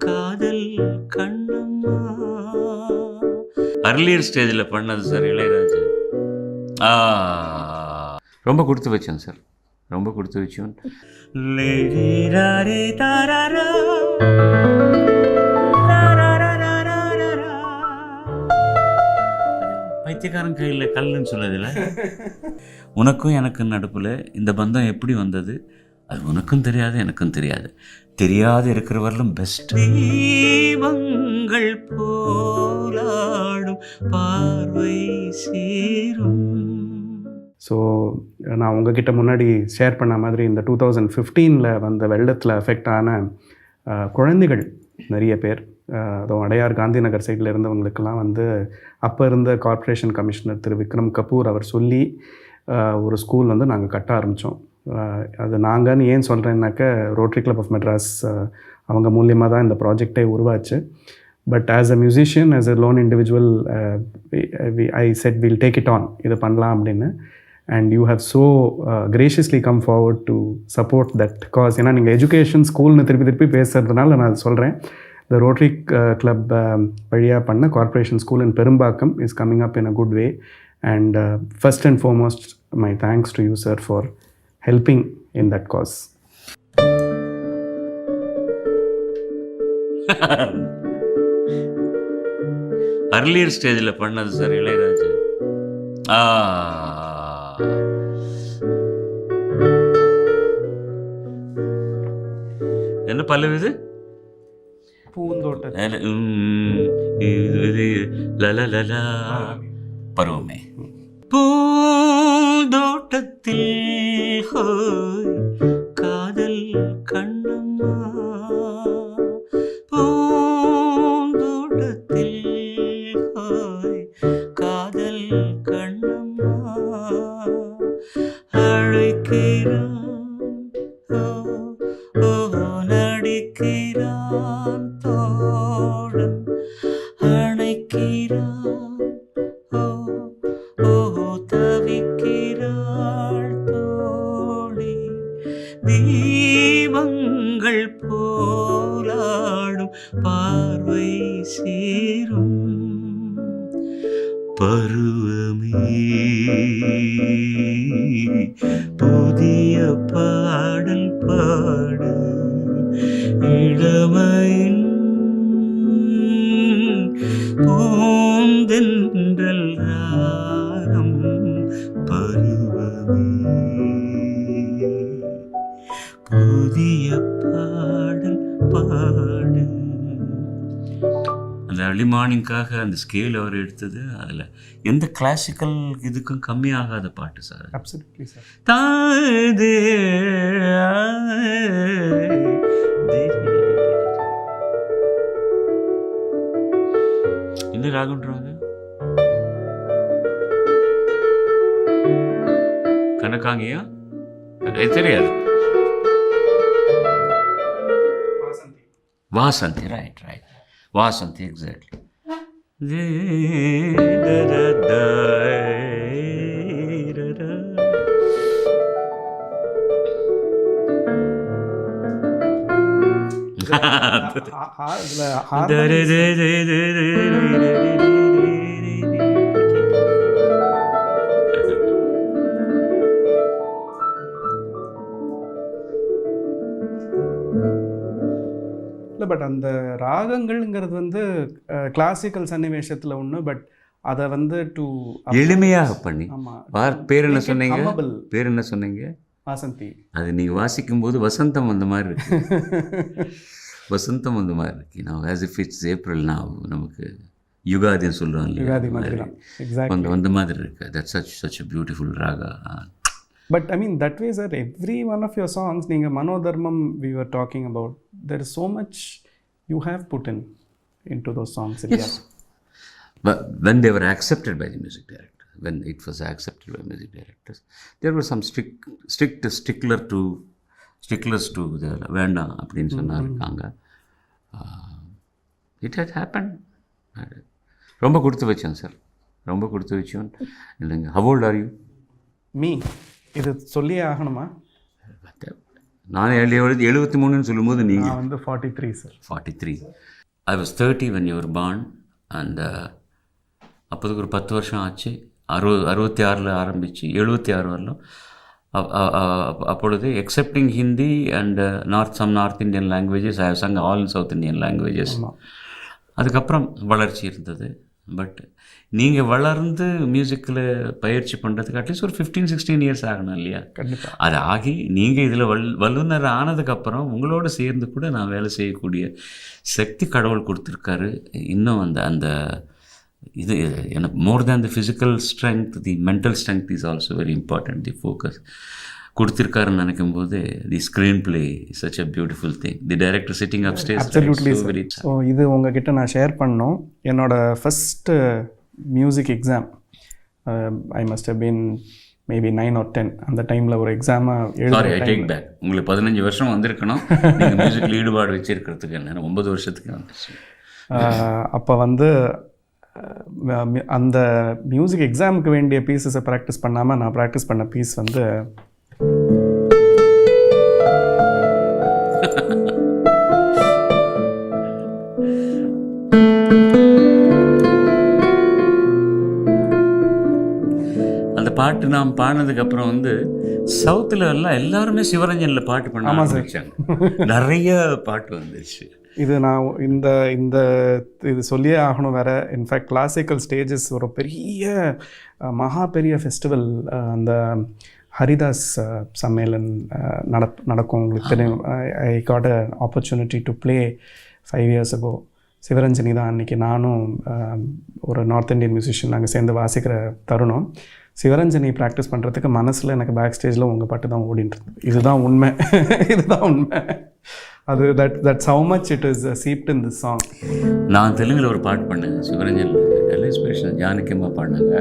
காதல் கண்ணம்மா. அர்லியர் ஸ்டேஜில் பண்ணது சார் இளையராஜா. ரொம்ப கொடுத்து வச்சேன் சார், ரொம்ப கொடுத்து வச்சோம். பைத்தியக்காரன் கையில் கல்லுன்னு சொன்னதில்ல. உனக்கும் எனக்கும் நடுப்புல இந்த பந்தம் எப்படி வந்தது அது உனக்கும் தெரியாது எனக்கும் தெரியாது. தெரியாது இருக்கிறவர்களும் பெஸ்ட். தீபங்கள் போலாடும் பார்வை சேரும். ஸோ நான் உங்ககிட்ட முன்னாடி ஷேர் பண்ண மாதிரி இந்த 2015 வந்த வெள்ளத்தில் அஃபெக்ட் ஆன குழந்தைகள் நிறைய பேர், அதுவும் அடையார் காந்தி நகர் சைடில் இருந்தவங்களுக்கெல்லாம் வந்து அப்போ இருந்த கார்ப்பரேஷன் கமிஷனர் திரு விக்ரம் கபூர் அவர் சொல்லி ஒரு ஸ்கூல் வந்து நாங்கள் கட்ட ஆரம்பித்தோம். அது நாங்கன்னு ஏன் சொல்கிறேன்னாக்க ரோட்டரி கிளப் ஆஃப் மெட்ராஸ் அவங்க மூலியமாக தான் இந்த ப்ராஜெக்டே உருவாச்சு. But as a musician, as a lone individual, I said will take it on, இது பண்ணலாம் அப்படின்னு. And you have so graciously come forward to support that cause. ஏன்னா நீங்கள் எஜுகேஷன் ஸ்கூல்னு திருப்பி பேசுகிறதுனால நான் சொல்கிறேன். The Rotary Club வழியாக பண்ண corporation school in Perumbakkam is coming up in a good way. And first and foremost, my thanks to you, sir, for helping in that cause. Earlier ஸ்டேஜில் பண்ணது சார் இளையராஜா. என்ன பல்லவிது? பருவமே பூந்தோட்டத்தில் காதல் கண்ணம்மா, பூந்தோட்டத்தில் காதல் கண்ணம்மா அழைக்கிறான் நடிக்கிறான் தோழன் அணைக்கிறான் தவிக்கிறாள் தோழி. தீபங்கள் போலாடும் பார்வை சேரும் பருவமே புதிய பாடல் பாடு இளமையின் பூந்தென்றல் ராகம் பருவமே புதிய பாடல் பாடு. அந்த அர்லி மார்னிங்காக அந்த ஸ்கேல் அவர் எடுத்தது, அதில் எந்த கிளாசிக்கல் இதுக்கும் கம்மியாகாத பாட்டு சார். Absolutely, sir. தாதே என்ன ராகம்ன்றாங்க? கனகாங்கியா தெரியாது. Vasanthi, right right, Vasanthi, exactly. இல்லை, பட் அந்த ராகங்கள்ங்கிறது வந்து கிளாசிக்கல் சன்னிவேஷத்தில் ஒன்று, பட் அதை வந்து டு எளிமையாக பண்ணி. ஆமாம், பேர் என்ன சொன்னீங்க? பேர் என்ன சொன்னீங்க? வாசந்தி. அது நீங்கள் வாசிக்கும்போது வசந்தம் வந்த மாதிரி இருக்கு. வசந்தம் வந்த மாதிரி இருக்கு. நான் ஆஸ் இஃப் இட்ஸ் ஏப்ரல், நான் நமக்கு யுகாதின்னு சொல்கிறோம் இல்லையா, யுகாதி மாதிரி தான். எக்ஸாக்ட்லி வந்த மாதிரி இருக்கு. That's such a beautiful raga. But I mean, that way, sir, every one of your songs, Ninga Manodharmam, we were talking about, there is so much you have put into those songs. Yes. Yeah. But when they were accepted by the music director, when it was accepted by music directors, there were some sticklers to the Vanda அப்படின்னு சொன்னாங்க. It had happened. ரொம்ப கொடுத்து வச்சேன் sir, ரொம்ப கொடுத்து வச்சோம் இல்லைங்க. How old are you? Me? இது சொல்லியே ஆகணுமா? நான் 73ன்னு சொல்லும்போது நீங்கள் நான் வந்து 43 sir. 43. I was 30 when you were born. And அப்போதுக்கு ஒரு 10 வருஷம் ஆச்சு. 66 ஆரம்பித்து 76 வரலும் அப்பொழுது excepting Hindi and north Indian languages I have sung all south Indian languages. அதுக்கப்புறம் வளர்ச்சி இருந்தது. பட் நீங்கள் வளர்ந்து மியூசிக்கில் பயிற்சி பண்ணுறதுக்கு அட்லீஸ்ட் ஒரு 15-16 இயர்ஸ் ஆகணும் இல்லையா? கண்டிப்பாக. அது ஆகி நீங்கள் இதில் வல்லுநர் ஆனதுக்கப்புறம் உங்களோட சேர்ந்து கூட நான் வேலை செய்யக்கூடிய சக்தி கடவுள் கொடுத்துருக்காரு. இன்னும் அந்த இது எனக்கு more than the physical strength, the mental strength is also very important. The focus கொடுத்துருக்காருன்னு நினைக்கும் போது the screen play is such a beautiful thing. The director sitting up stage. Absolutely. So இது உங்ககிட்ட நான் ஷேர் பண்ணோம். என்னோடய first music exam I must have been maybe 9 or 10 அந்த டைமில் ஒரு எக்ஸாமாக எழுதி. உங்களுக்கு 15 வருஷம் வந்திருக்கணும் நீங்கள் மியூசிக்கில் ஈடுபாடு வச்சுருக்கிறதுக்கு. என்ன 9 வருஷத்துக்கு வந்துச்சு. அப்போ வந்து அந்த மியூசிக் எக்ஸாமுக்கு வேண்டிய பீஸஸை ப்ராக்டிஸ் பண்ணாமல் நான் ப்ராக்டிஸ் பண்ண பீஸ் வந்து அந்த பாட்டு நாம் பாடினதுக்கப்புறம் வந்து சவுத்தில் எல்லாம் எல்லாருமே சிவரஞ்சனில் பாட்டு பண்ண ஆரம்பிச்சாங்க. நிறைய பாட்டு வந்துருச்சு. இது நான் இந்த இது சொல்லியே ஆகணும் வேறு. இன்ஃபேக்ட் கிளாசிக்கல் ஸ்டேஜஸ் ஒரு பெரிய மகா பெரிய ஃபெஸ்டிவல் அந்த ஹரிதாஸ் சம்மேளன் நடக்கும். உங்களுக்கு தெரியும். I got a opportunity to play 5 years ago. Sivaranjani தான் அன்றைக்கி நானும் ஒரு நார்த் இந்தியன் மியூசிஷியன் நாங்கள் சேர்ந்து வாசிக்கிற தருணம். சிவரஞ்சனி ப்ராக்டிஸ் பண்ணுறதுக்கு மனசில் எனக்கு பேக் ஸ்டேஜில் உங்கள் பாட்டு தான் ஓடின்றது. இதுதான் உண்மை. இதுதான் உண்மை. அது that's how much it is seeped in this song. நான் தெலுங்கில் ஒரு பாட்டு பண்ணேன் சிவரஞ்சனில். நல்ல இன்ஸ்பிரேஷன். ஜானகியம்மா பாடினாங்க.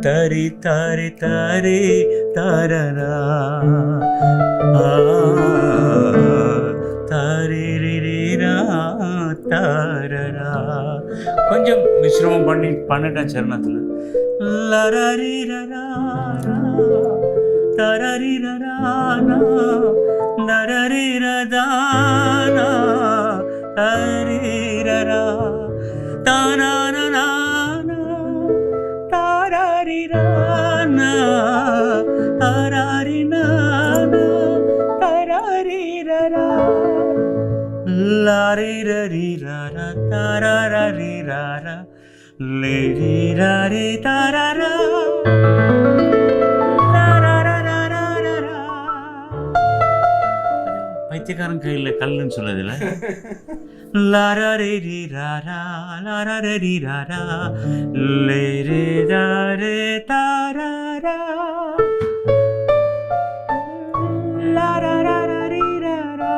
தரி தாரி தாரி தாரரா தாரிரா தாரரா. கொஞ்சம் விசிரமம் பண்ணிட்டேன் சரணத்தில். லரரிரரா தரரிரரானா நரரிரதானா தரிரரா தானானா தாரரிரானா தரரினானா தரரிரரா லாரிரரிரரா தரரிரரா லேரிரரி தரரா. பைத்தியக்காரன் கையில் கல்லுன்னு சொன்னதில்ல. லாரரி ராரா லாரரி ராரா லேரே ராரே தாரரா லாரரி ராரா.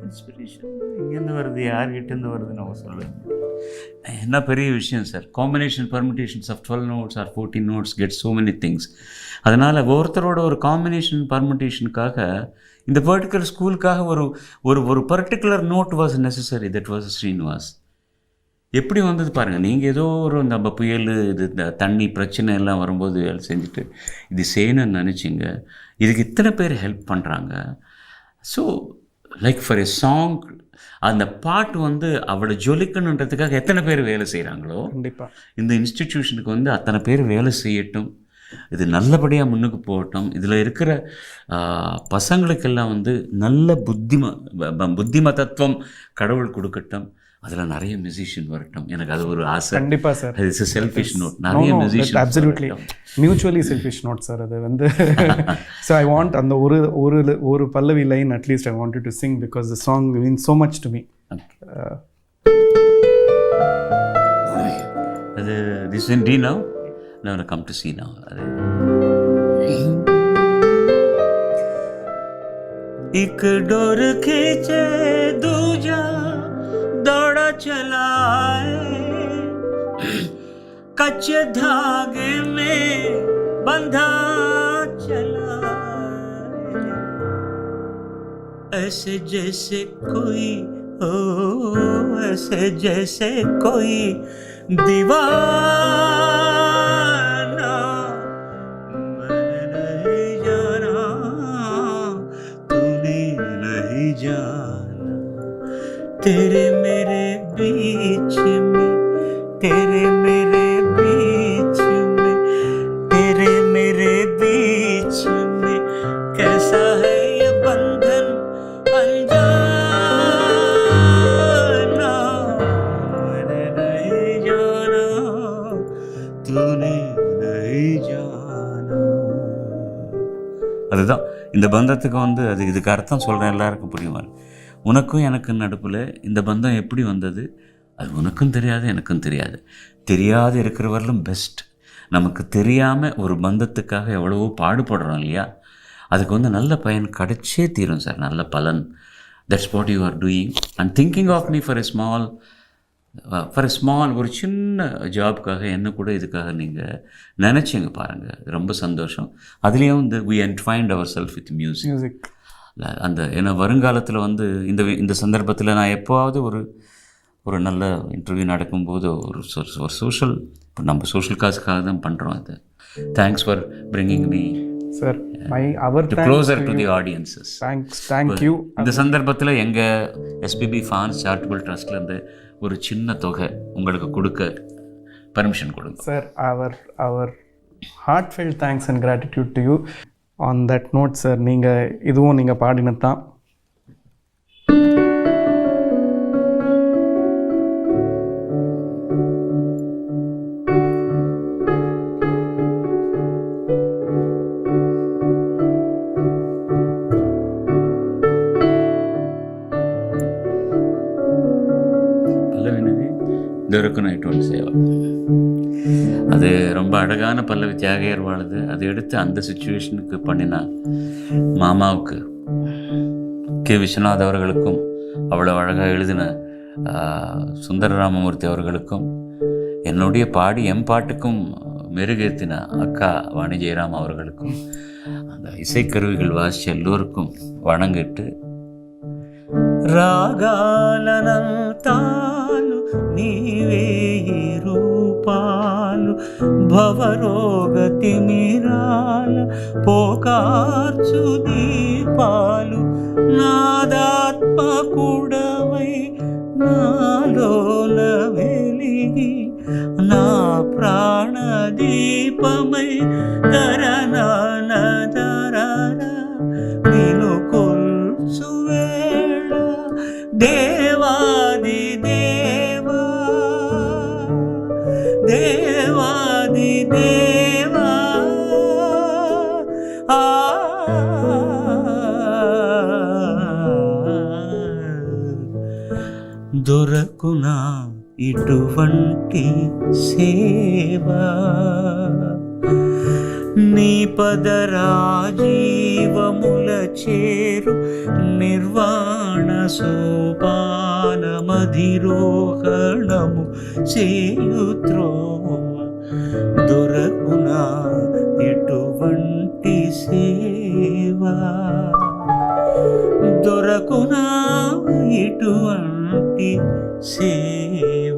இன்ஸ்பிரேஷன் எங்கேருந்து வருது, யார்கிட்டேருந்து வருதுன்னு அவங்க சொல்லுவேன். என்ன பெரிய விஷயம் sir. Combination permutations of 12 notes or 14 notes get so many things. அதனால் ஒருத்தரோட ஒரு காம்பினேஷன் பர்மிட்டேஷனுக்காக இந்த பர்டிகுலர் ஸ்கூலுக்காக ஒரு particular note was necessary. That was Srinivas. எப்படி வந்தது பாருங்கள். நீங்கள் ஏதோ ஒரு இந்த புயல் இது தண்ணி பிரச்சனை எல்லாம் வரும்போது வேலை செஞ்சுட்டு இது செய்யணும்னு நினச்சிங்க. இதுக்கு இத்தனை பேர் ஹெல்ப் பண்ணுறாங்க. So like for a song அந்த பாட்டு வந்து அவளை ஜொலிக்கணுன்றதுக்காக எத்தனை பேர் வேலை செய்கிறாங்களோ கண்டிப்பாக இந்த இன்ஸ்டிடியூஷனுக்கு வந்து அத்தனை பேர் வேலை செய்யட்டும். இது நல்லபடியாக முன்னுக்கு போகட்டும். இதில் இருக்கிற பசங்களுக்கெல்லாம் வந்து நல்ல புத்திமதத்துவம் கடவுள் கொடுக்கட்டும். அதில் நிறைய மியூசிஷியன் வரட்டும். எனக்கு அது ஒரு ஆசை. கண்டிப்பாக sir. It's a selfish note. நிறைய musician absolutely mutually selfish note sir. அது வந்து ஸோ ஐ வாண்ட் அந்த ஒரு pallavi line at least I want to sing because the song means so much to me. அது this in the now now come to see now. एक डोर खींचे दूजा दौड़ा चलाए, कच्चे धागे में बंधा चला, ऐसे जैसे कोई ऐसे जैसे कोई दीवाना, मैंने नहीं जाना तूने नहीं जाना, तेरे मेरे बीच में, तेरे मेरे बीच में, तेरे मेरे बीच में कैसा है ये बंधन अनजाना, मैंने नहीं जाना तूने नहीं जाना. அதுதான் இந்த பந்தத்துக்கு அது இதுக்கு அர்த்தம் சொல்கிறேன், எல்லாருக்கும் புரியுமா? உனக்கும் எனக்கு நடுப்புல இந்த பந்தம் எப்படி வந்தது அது உனக்கும் தெரியாது எனக்கும் தெரியாது. தெரியாது இருக்கிறவர்களும் பெஸ்ட். நமக்கு தெரியாமல் ஒரு பந்தத்துக்காக எவ்வளவோ பாடுபடுறோம் இல்லையா, அதுக்கு நல்ல பயன் கிடைச்சே தீரும் சார், நல்ல பலன். That's what you are doing and thinking of me for a small ஒரு சின்ன ஜாப்காக என்ன கூட இதுக்காக நீங்கள் நினச்சிங்க பாருங்கள், ரொம்ப சந்தோஷம். அதுலேயும் we entwined ourselves with music. அந்த ஏன்னா வருங்காலத்தில் இந்த சந்தர்ப்பத்தில் நான் எப்போவாவது ஒரு நல்ல இன்டர்வியூ நடக்கும்போது ஒரு சோஷியல், இப்போ நம்ம சோஷியல் காசுக்காக தான் பண்ணுறோம். அது thanks for bringing me sir our closer to the audiences. Thank you. இந்த சந்தர்ப்பத்தில் எங்கள் எஸ்பிபி ஃபான்ஸ் சேரிட்டபிள் ட்ரஸ்ட்லேருந்து ஒரு சின்ன தொகை உங்களுக்கு கொடுக்க பர்மிஷன் கொடுங்க sir. Our heartfelt thanks and gratitude to you. On that note sir, இதுவும் நீங்கள் பாடினது தான். அது ரொம்ப அழகான பல்லவி, தியாகையர் வாழுது. அதை எடுத்து அந்த சுச்சுவேஷனுக்கு பண்ணினா மாமாவுக்கு கே விஸ்வநாத் அவர்களுக்கும், அவ்வளோ அழகாக எழுதின சுந்தர ராமமூர்த்தி அவர்களுக்கும், என்னுடைய பாடி எம் பாட்டுக்கும் மெருகேற்றின அக்கா வாணி ஜெயராம் அவர்களுக்கும், அந்த இசைக்கருவிகள் வாசித்த எல்லோருக்கும் வணங்கிட்டு, రాగాలనంతాలు నీవే రూపాలు భవరోగతి మిరాల పోకార్చు దీపాలు నాదాత్మకుడవై నాలోన వెలిగి నా ప్రాణదీపమై తరనదరర నిను కొల్సు దేవాది దేవా దేవాది దేవా దొరకునా ఇటువంటి సేవా, నీ పదరాజీవముల చేరు నిర్వాణ సోపానమధిరోహణము చేయుత్రోవ, దొరకునా ఎటువంటి సేవా, దొరకునా ఇటువంటి సేవ.